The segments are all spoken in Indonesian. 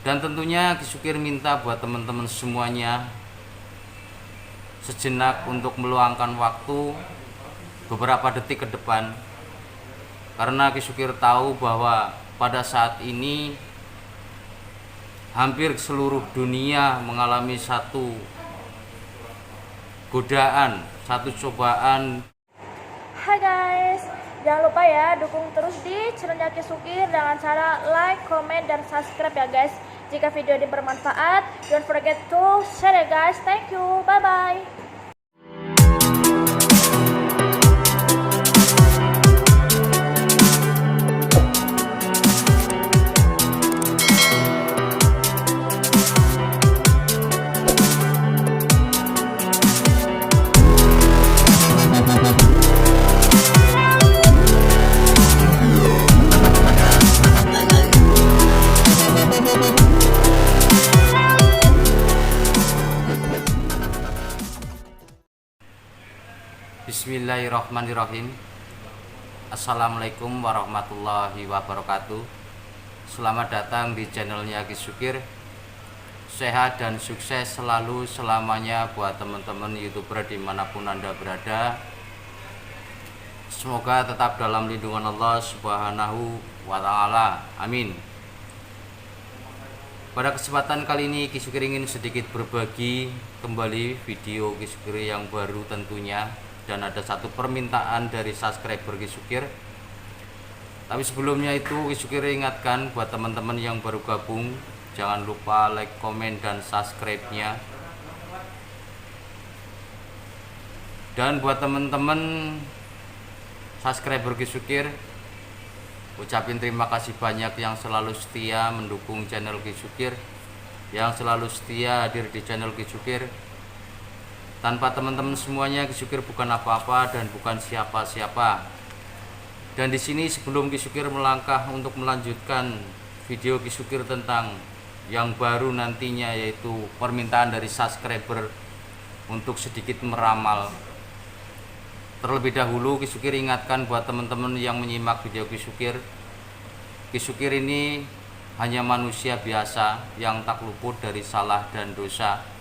Dan tentunya Ki Sukir minta buat teman-teman semuanya sejenak untuk meluangkan waktu beberapa detik ke depan, karena Ki Sukir tahu bahwa pada saat ini hampir seluruh dunia mengalami satu godaan, satu cobaan. Hai guys, jangan lupa ya dukung terus di channelnya Ki Sukir dengan cara like, comment, dan subscribe ya guys. Jika video ini bermanfaat, don't forget to share ya guys. Thank you, bye bye. Bismillahirrahmanirrahim. Assalamualaikum warahmatullahi wabarakatuh. Selamat datang di channelnya Ki Sukir. Sehat dan sukses selalu selamanya buat teman-teman YouTuber dimanapun Anda berada. Semoga tetap dalam lindungan Allah Subhanahu wa Ta'ala. Amin. Pada kesempatan kali ini Ki Sukir ingin sedikit berbagi kembali video Ki Sukir yang baru tentunya, dan ada satu permintaan dari subscriber Ki Sukir. Tapi sebelumnya itu Ki Sukir ingatkan buat teman-teman yang baru gabung, jangan lupa like, komen, dan subscribe-nya. Dan buat teman-teman subscriber Ki Sukir, ucapin terima kasih banyak yang selalu setia mendukung channel Ki Sukir, yang selalu setia hadir di channel Ki Sukir. Tanpa teman-teman semuanya Ki Sukir bukan apa-apa dan bukan siapa-siapa. Dan di sini sebelum Ki Sukir melangkah untuk melanjutkan video Ki Sukir tentang yang baru nantinya, yaitu permintaan dari subscriber untuk sedikit meramal, terlebih dahulu Ki Sukir ingatkan buat teman-teman yang menyimak video Ki Sukir ini hanya manusia biasa yang tak luput dari salah dan dosa.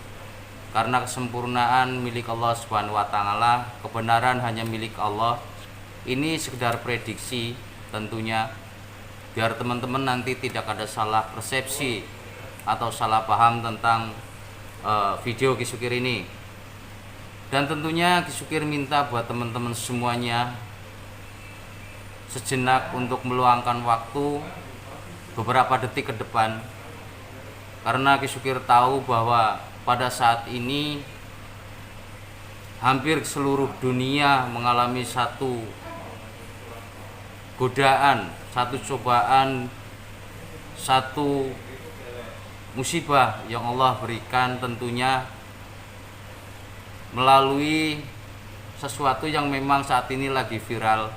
Karena kesempurnaan milik Allah Subhanahu wa Ta'ala, kebenaran hanya milik Allah. Ini sekedar prediksi tentunya, biar teman-teman nanti tidak ada salah persepsi atau salah paham tentang video Ki Sukir ini. Dan tentunya Ki Sukir minta buat teman-teman semuanya sejenak untuk meluangkan waktu beberapa detik ke depan, karena Ki Sukir tahu bahwa pada saat ini hampir seluruh dunia mengalami satu godaan, satu cobaan, satu musibah yang Allah berikan tentunya melalui sesuatu yang memang saat ini lagi viral.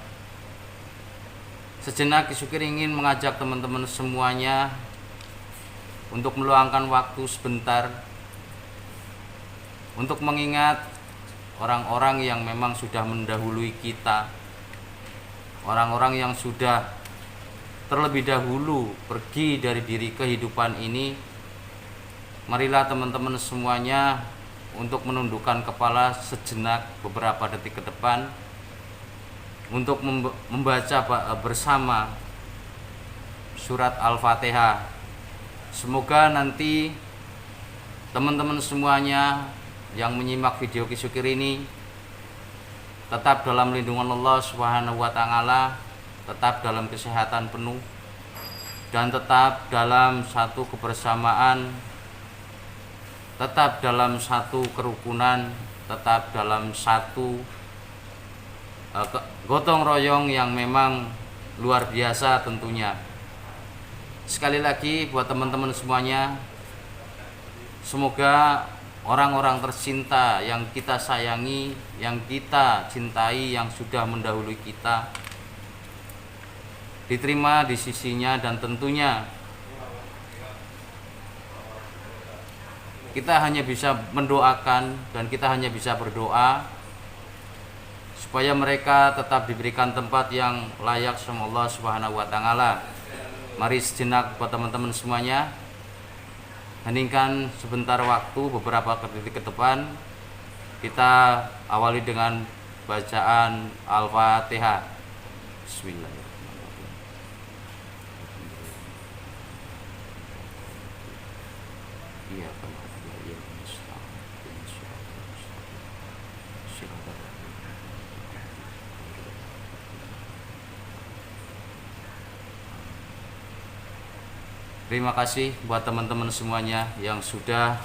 Sejenak Ki Sukir ingin mengajak teman-teman semuanya untuk meluangkan waktu sebentar untuk mengingat orang-orang yang memang sudah mendahului kita, orang-orang yang sudah terlebih dahulu pergi dari diri kehidupan ini. Marilah teman-teman semuanya untuk menundukkan kepala sejenak beberapa detik ke depan untuk membaca bersama surat Al-Fatihah. Semoga nanti teman-teman semuanya yang menyimak video Ki Sukir ini tetap dalam lindungan Allah Subhanahu wa Ta'ala, tetap dalam kesehatan penuh, dan tetap dalam satu kebersamaan, tetap dalam satu kerukunan, tetap dalam satu gotong royong yang memang luar biasa tentunya. Sekali lagi buat teman-teman semuanya, semoga orang-orang tercinta yang kita sayangi, yang kita cintai, yang sudah mendahului kita, diterima di sisinya. Dan tentunya kita hanya bisa mendoakan dan kita hanya bisa berdoa supaya mereka tetap diberikan tempat yang layak sama Allah Subhanahu wa Ta'ala. Mari sejenak buat teman-teman semuanya heningkan sebentar waktu beberapa detik ke depan. Kita awali dengan bacaan Al-Fatihah. Bismillahirrahmanirrahim. Iya, terima kasih buat teman-teman semuanya yang sudah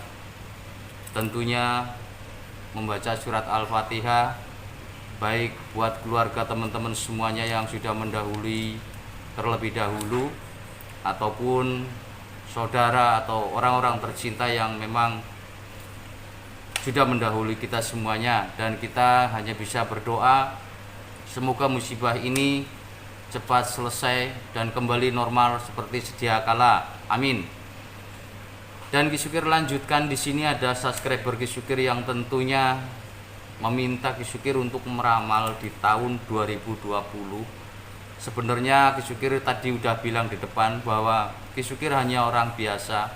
tentunya membaca surat Al-Fatihah, baik buat keluarga teman-teman semuanya yang sudah mendahului terlebih dahulu, ataupun saudara atau orang-orang tercinta yang memang sudah mendahului kita semuanya. Dan kita hanya bisa berdoa semoga musibah ini cepat selesai dan kembali normal seperti sedia kala. Amin. Dan Ki Sukir lanjutkan, di sini ada subscriber Ki Sukir yang tentunya meminta Ki Sukir untuk meramal di tahun 2020. Sebenarnya Ki Sukir tadi udah bilang di depan bahwa Ki Sukir hanya orang biasa,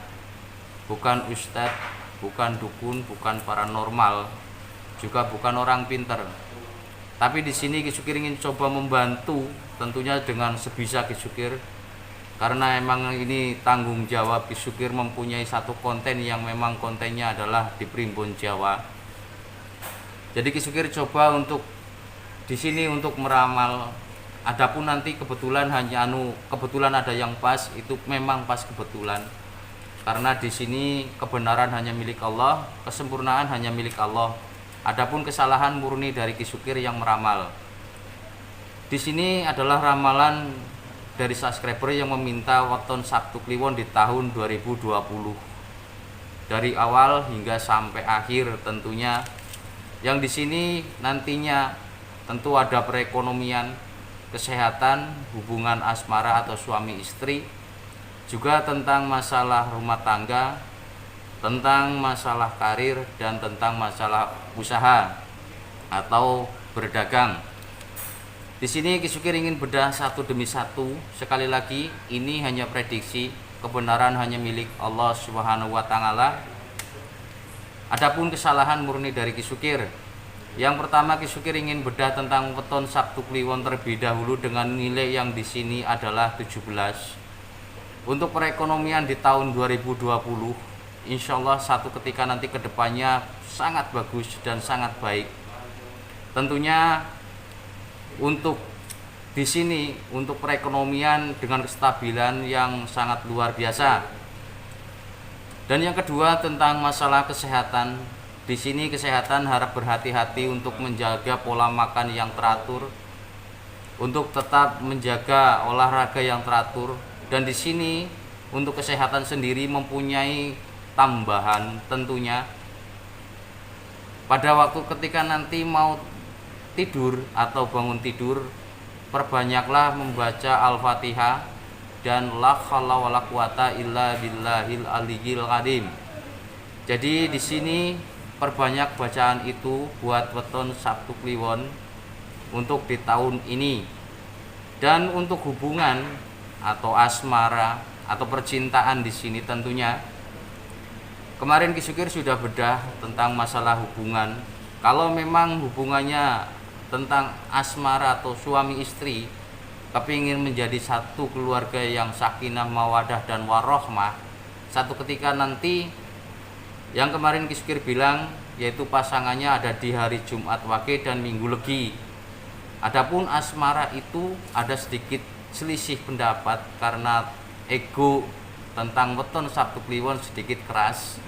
bukan ustadz, bukan dukun, bukan paranormal, juga bukan orang pinter. Tapi di sini Ki Sukir ingin coba membantu, tentunya dengan sebisa Ki Sukir, karena emang ini tanggung jawab Ki Sukir mempunyai satu konten yang memang kontennya adalah di Primbon Jawa. Jadi Ki Sukir coba untuk di sini untuk meramal. Adapun nanti kebetulan kebetulan ada yang pas, itu memang pas kebetulan. Karena di sini kebenaran hanya milik Allah, kesempurnaan hanya milik Allah. Adapun kesalahan murni dari Ki Sukir yang meramal. Di sini adalah ramalan dari subscriber yang meminta weton Sabtu Kliwon di tahun 2020. Dari awal hingga sampai akhir tentunya. Yang di sini nantinya tentu ada perekonomian, kesehatan, hubungan asmara atau suami istri, juga tentang masalah rumah tangga, tentang masalah karir, dan tentang masalah usaha atau berdagang. Di sini Ki Sukir ingin bedah satu demi satu. Sekali lagi, ini hanya prediksi, kebenaran hanya milik Allah Subhanahu wa taala. Adapun kesalahan murni dari Ki Sukir. Yang pertama, Ki Sukir ingin bedah tentang weton Sabtu Kliwon terlebih dahulu dengan nilai yang di sini adalah 17. Untuk perekonomian di tahun 2020, insya Allah satu ketika nanti ke depannya sangat bagus dan sangat baik. Tentunya untuk di sini untuk perekonomian dengan kestabilan yang sangat luar biasa. Dan yang kedua tentang masalah kesehatan. Di sini kesehatan harap berhati-hati untuk menjaga pola makan yang teratur, untuk tetap menjaga olahraga yang teratur. Dan di sini untuk kesehatan sendiri mempunyai tambahan tentunya. Pada waktu ketika nanti mau tidur atau bangun tidur, perbanyaklah membaca Al-Fatihah dan la haula wala quwata illa billahil aliyyil azim. Jadi di sini perbanyak bacaan itu buat weton Sabtu Kliwon untuk di tahun ini. Dan untuk hubungan atau asmara atau percintaan di sini tentunya kemarin Ki Sukir sudah bedah tentang masalah hubungan. Kalau memang hubungannya tentang asmara atau suami istri, kepingin menjadi satu keluarga yang sakinah mawadah dan warohmah, satu ketika nanti yang kemarin Ki Sukir bilang yaitu pasangannya ada di hari Jumat Wage dan Minggu Legi. Adapun asmara itu ada sedikit selisih pendapat karena ego tentang weton Sabtu Kliwon sedikit keras,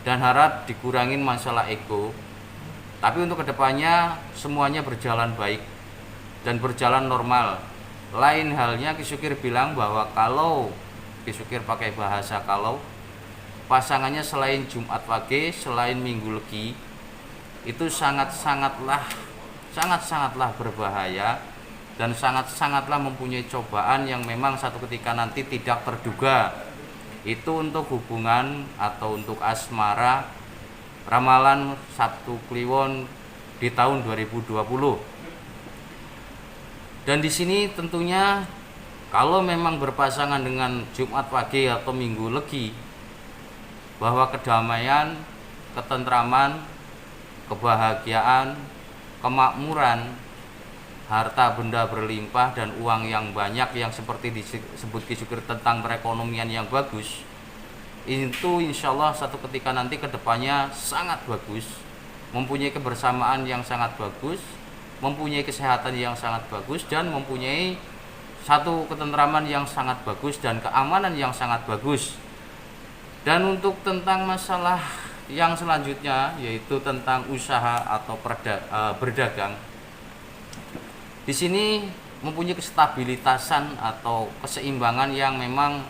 dan harap dikurangin masalah ego. Tapi untuk kedepannya semuanya berjalan baik dan berjalan normal. Lain halnya Ki Sukir bilang bahwa kalau Ki Sukir pakai bahasa kalau pasangannya selain Jumat Wage, selain Minggu Legi, itu sangat-sangatlah berbahaya dan sangat-sangatlah mempunyai cobaan yang memang satu ketika nanti tidak terduga. Itu untuk hubungan atau untuk asmara. Ramalan Sabtu Kliwon di tahun 2020. Dan di sini tentunya kalau memang berpasangan dengan Jumat Wage atau Minggu Legi, bahwa kedamaian, ketentraman, kebahagiaan, kemakmuran, harta benda berlimpah dan uang yang banyak yang seperti disebut Ki Sukir tentang perekonomian yang bagus, itu insya Allah satu ketika nanti kedepannya sangat bagus, mempunyai kebersamaan yang sangat bagus, mempunyai kesehatan yang sangat bagus, dan mempunyai satu ketentraman yang sangat bagus dan keamanan yang sangat bagus. Dan untuk tentang masalah yang selanjutnya yaitu tentang usaha atau berdagang, di sini mempunyai kestabilitasan atau keseimbangan yang memang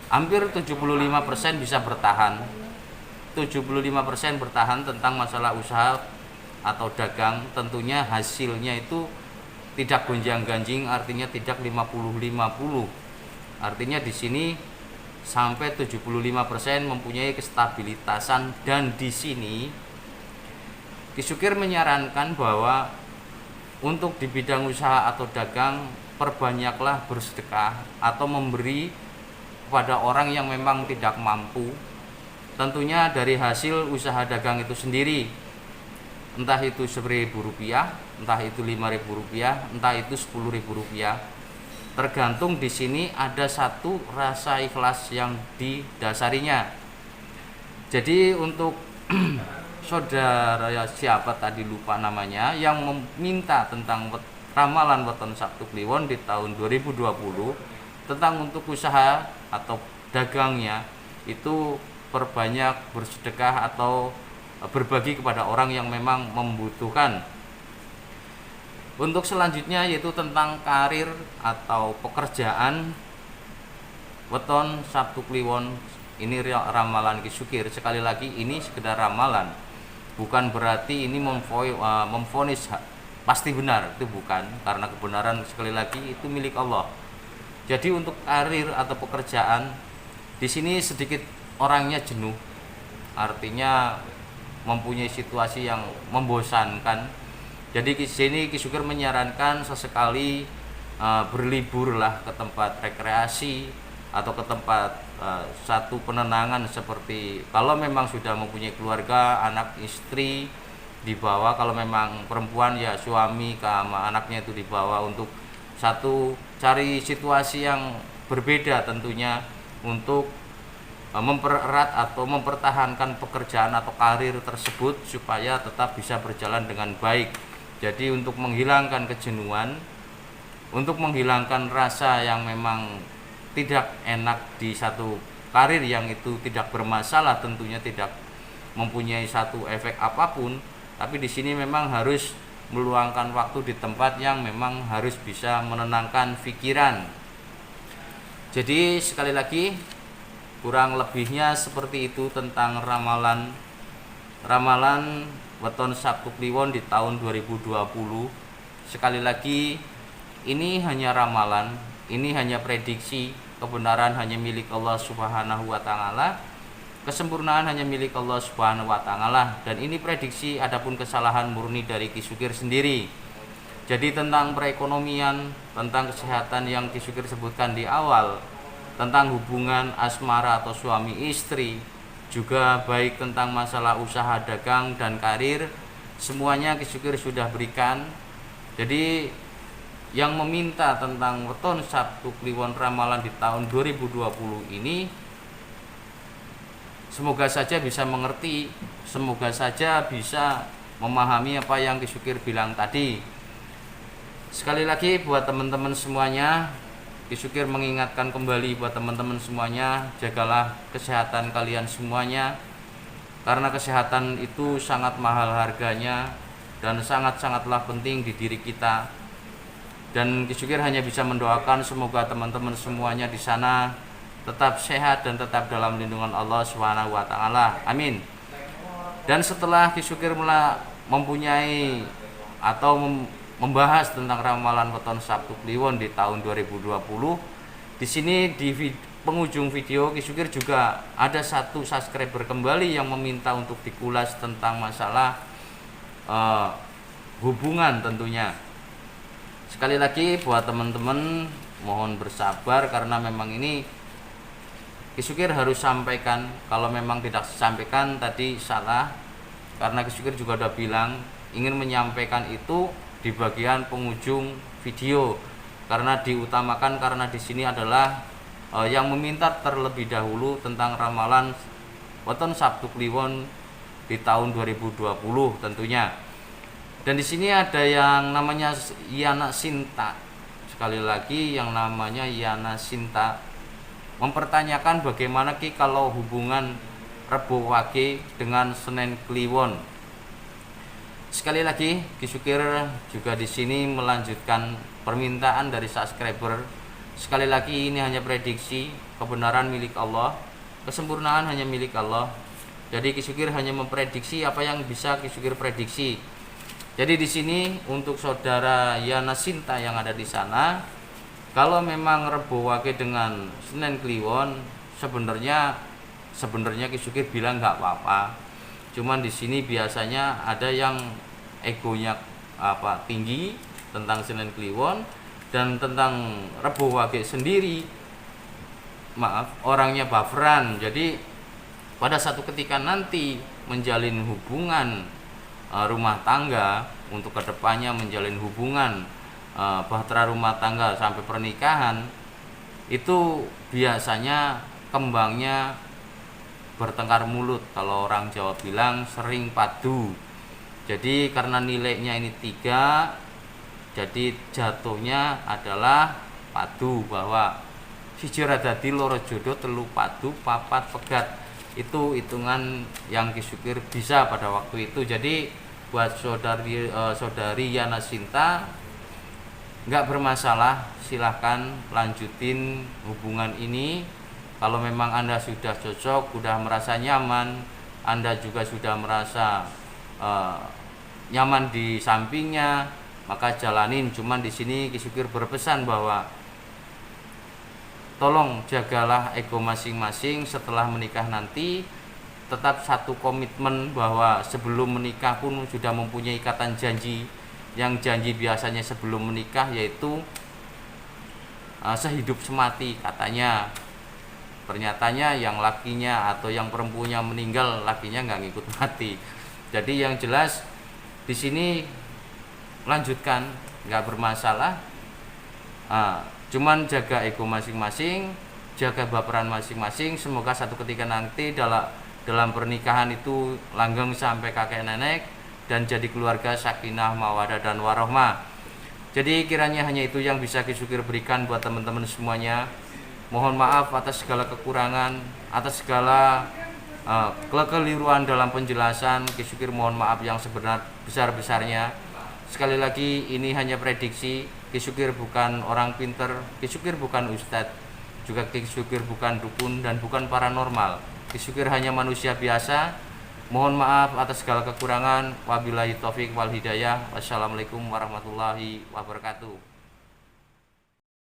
hampir 75% bisa bertahan. 75% bertahan tentang masalah usaha atau dagang, tentunya hasilnya itu tidak gonjang-ganjing, artinya tidak 50-50. Artinya di sini sampai 75% mempunyai kestabilitasan, dan di sini Ki Sukir menyarankan bahwa untuk di bidang usaha atau dagang perbanyaklah bersedekah atau memberi kepada orang yang memang tidak mampu, tentunya dari hasil usaha dagang itu sendiri, entah itu Rp1.000, entah itu Rp5.000, entah itu Rp10.000, tergantung. Di sini ada satu rasa ikhlas yang didasarinya. Jadi untuk saudara siapa tadi lupa namanya yang meminta tentang ramalan weton Sabtu Kliwon di tahun 2020 tentang untuk usaha atau dagangnya itu perbanyak bersedekah atau berbagi kepada orang yang memang membutuhkan. Untuk selanjutnya yaitu tentang karir atau pekerjaan weton Sabtu Kliwon, ini ramalan Ki Sukir. Sekali lagi ini sekedar ramalan, bukan berarti ini memvonis pasti benar, itu bukan, karena kebenaran sekali lagi itu milik Allah. Jadi untuk karir atau pekerjaan di sini sedikit orangnya jenuh, artinya mempunyai situasi yang membosankan. Jadi di sini Ki Sukir menyarankan sesekali berliburlah ke tempat rekreasi atau ke tempat satu penenangan, seperti kalau memang sudah mempunyai keluarga, anak istri dibawa, kalau memang perempuan ya suami sama anaknya itu dibawa untuk satu cari situasi yang berbeda tentunya untuk mempererat atau mempertahankan pekerjaan atau karir tersebut supaya tetap bisa berjalan dengan baik. Jadi untuk menghilangkan kejenuhan, untuk menghilangkan rasa yang memang tidak enak di satu karir yang itu tidak bermasalah, tentunya tidak mempunyai satu efek apapun, tapi di sini memang harus meluangkan waktu di tempat yang memang harus bisa menenangkan pikiran. Jadi sekali lagi kurang lebihnya seperti itu tentang ramalan weton Sabtu Kliwon di tahun 2020. Sekali lagi ini hanya ramalan, ini hanya prediksi, kebenaran hanya milik Allah Subhanahu wa taala, kesempurnaan hanya milik Allah Subhanahu wa taala, dan ini prediksi, adapun kesalahan murni dari Ki Sukir sendiri. Jadi tentang perekonomian, tentang kesehatan yang Ki Sukir sebutkan di awal, tentang hubungan asmara atau suami istri, juga baik tentang masalah usaha dagang dan karir, semuanya Ki Sukir sudah berikan. Jadi yang meminta tentang weton Sabtu Kliwon ramalan di tahun 2020 ini semoga saja bisa mengerti, semoga saja bisa memahami apa yang Ki Sukir bilang tadi. Sekali lagi buat teman-teman semuanya, Ki Sukir mengingatkan kembali buat teman-teman semuanya, jagalah kesehatan kalian semuanya, karena kesehatan itu sangat mahal harganya dan sangat-sangatlah penting di diri kita. Dan Ki Sukir hanya bisa mendoakan semoga teman-teman semuanya di sana tetap sehat dan tetap dalam lindungan Allah Subhanahu wa taala. Amin. Dan setelah Ki Sukir mempunyai atau membahas tentang ramalan weton Sabtu Kliwon di tahun 2020, di sini di penghujung video Ki Sukir juga ada satu subscriber kembali yang meminta untuk dikulas tentang masalah hubungan tentunya. Sekali lagi buat teman-teman mohon bersabar karena memang ini Ki Sukir harus sampaikan. Kalau memang tidak disampaikan tadi salah, karena Ki Sukir juga udah bilang ingin menyampaikan itu di bagian penghujung video, karena diutamakan karena di sini adalah yang meminta terlebih dahulu tentang ramalan Weton Sabtu Kliwon di tahun 2020 tentunya. Dan di sini ada yang namanya Yana Sinta. Sekali lagi yang namanya Yana Sinta mempertanyakan bagaimana Ki kalau hubungan Rebo Wage dengan Senen Kliwon. Sekali lagi Ki Sukir juga di sini melanjutkan permintaan dari subscriber. Sekali lagi ini hanya prediksi, kebenaran milik Allah, kesempurnaan hanya milik Allah. Jadi Ki Sukir hanya memprediksi apa yang bisa Ki Sukir prediksi. Jadi di sini untuk saudara Yana Sinta yang ada di sana, kalau memang Rebo Wage dengan Senen Kliwon, sebenarnya Ki Sukir bilang nggak apa-apa. Cuman di sini biasanya ada yang egonya tinggi tentang Senen Kliwon, dan tentang Rebo Wage sendiri orangnya baperan. Jadi pada satu ketika nanti menjalin hubungan rumah tangga, untuk kedepannya menjalin hubungan bahtera rumah tangga sampai pernikahan, itu biasanya kembangnya bertengkar mulut. Kalau orang Jawa bilang sering padu. Jadi karena nilainya ini 3, jadi jatuhnya adalah padu, bahwa siji dadi loro jodoh, telu padu, papat pegat. Itu hitungan yang Ki Sukir bisa pada waktu itu. Jadi buat saudari Yana Sinta, nggak bermasalah, silahkan lanjutin hubungan ini. Kalau memang Anda sudah cocok, sudah merasa nyaman, Anda juga sudah merasa nyaman di sampingnya, maka jalanin. Cuman di sini Ki Sukir berpesan bahwa tolong jagalah ego masing-masing. Setelah menikah nanti tetap satu komitmen, bahwa sebelum menikah pun sudah mempunyai ikatan janji. Yang janji biasanya sebelum menikah yaitu sehidup semati katanya. Ternyatanya yang lakinya atau yang perempuannya meninggal, lakinya nggak ngikut mati. Jadi yang jelas di sini lanjutkan, nggak bermasalah. Cuman jaga ego masing-masing, jaga baperan masing-masing. Semoga satu ketika nanti dalam pernikahan itu langgeng sampai kakek nenek, dan jadi keluarga sakinah, mawadah, dan warohmah. Jadi kiranya hanya itu yang bisa Ki Sukir berikan buat teman-teman semuanya. Mohon maaf atas segala kekurangan, atas segala kekeliruan dalam penjelasan. Ki Sukir mohon maaf yang sebesar-besarnya. Sekali lagi ini hanya prediksi. Ki Sukir bukan orang pinter, Ki Sukir bukan ustadz, juga Ki Sukir bukan dukun dan bukan paranormal. Ki Sukir hanya manusia biasa. Mohon maaf atas segala kekurangan. Wabillahi taufik wal hidayah. Wassalamualaikum warahmatullahi wabarakatuh.